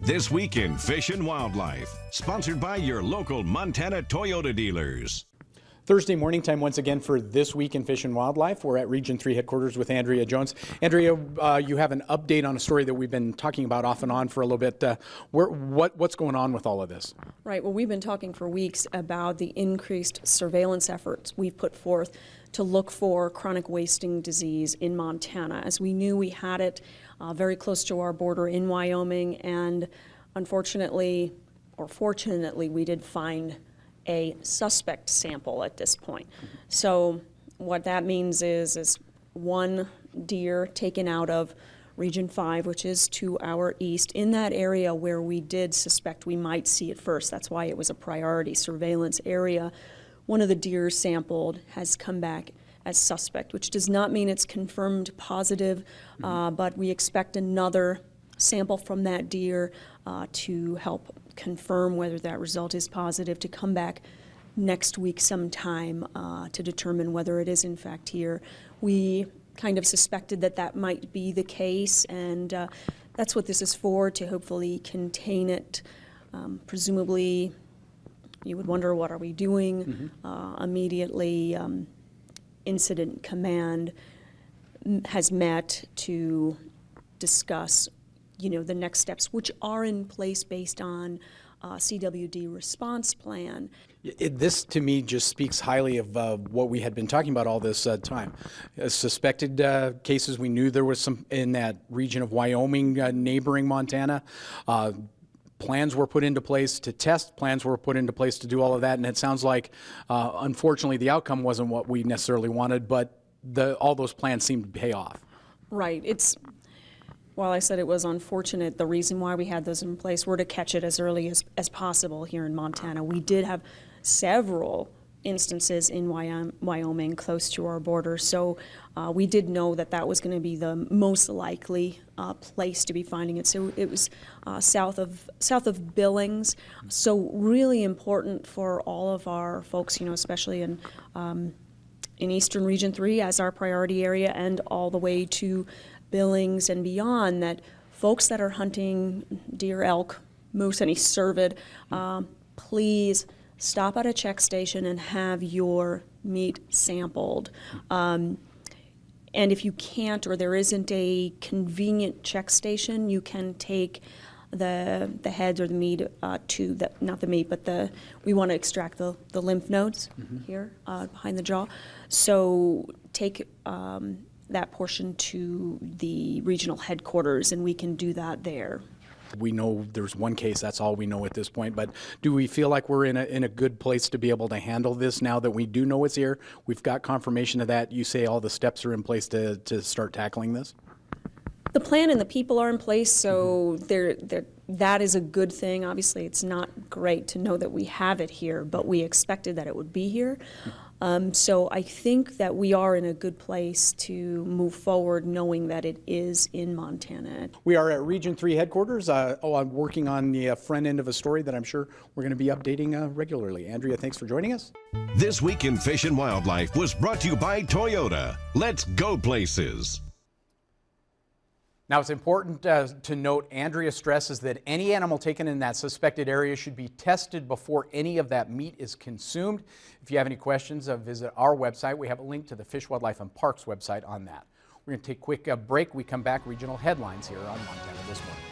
This Week in Fish and Wildlife, sponsored by your local Montana Toyota dealers. Thursday morning time once again for This Week in Fish and Wildlife. We're at Region 3 headquarters with Andrea Jones. Andrea, you have an update on a story that we've been talking about off and on for a little bit. What's going on with all of this? Right. Well, we've been talking for weeks about the increased surveillance efforts we've put forth to look for chronic wasting disease in Montana, as we knew we had it very close to our border in Wyoming, and unfortunately, or fortunately, we did find a suspect sample at this point. So what that means is one deer taken out of Region 5, which is to our east, in that area where we did suspect we might see it first. That's why it was a priority surveillance area. One of the deer sampled has come back as suspect, which does not mean it's confirmed positive, but we expect another sample from that deer to help confirm whether that result is positive, to come back next week sometime to determine whether it is in fact here. We kind of suspected that that might be the case, and that's what this is for, to hopefully contain it. Presumably, you would wonder, what are we doing? Immediately, Incident Command has met to discuss the next steps, which are in place based on CWD response plan. This, to me, just speaks highly of what we had been talking about all this time. Suspected cases, we knew there was some in that region of Wyoming, neighboring Montana. Plans were put into place to test, plans were put into place to do all of that, and it sounds like, unfortunately, the outcome wasn't what we necessarily wanted, but all those plans seemed to pay off. Right. While I said it was unfortunate, the reason why we had those in place were to catch it as early as possible here in Montana. We did have several instances in Wyoming close to our border, so we did know that was going to be the most likely place to be finding it. So it was south of Billings. So really important for all of our folks, especially in Eastern Region 3 as our priority area, and all the way to Billings and beyond, that folks that are hunting deer, elk, moose, any cervid, please stop at a check station and have your meat sampled. And if you can't, or there isn't a convenient check station, you can take the heads or the meat to the, not the meat, but we want to extract the lymph nodes here behind the jaw. So take that portion to the regional headquarters, and we can do that there. We know there's one case, that's all we know at this point, but do we feel like we're in a good place to be able to handle this now that we do know it's here? We've got confirmation of that. You say all the steps are in place to start tackling this? The plan and the people are in place, so that is a good thing. Obviously, it's not great to know that we have it here, but we expected that it would be here. So I think that we are in a good place to move forward knowing that it is in Montana. We are at Region 3 headquarters. I'm working on the front end of a story that I'm sure we're going to be updating regularly. Andrea, thanks for joining us. This Week in Fish and Wildlife was brought to you by Toyota. Let's go places. Now, it's important to note, Andrea stresses that any animal taken in that suspected area should be tested before any of that meat is consumed. If you have any questions, visit our website. We have a link to the Fish, Wildlife, and Parks website on that. We're going to take a quick break. We come back, regional headlines here on Montana This Morning.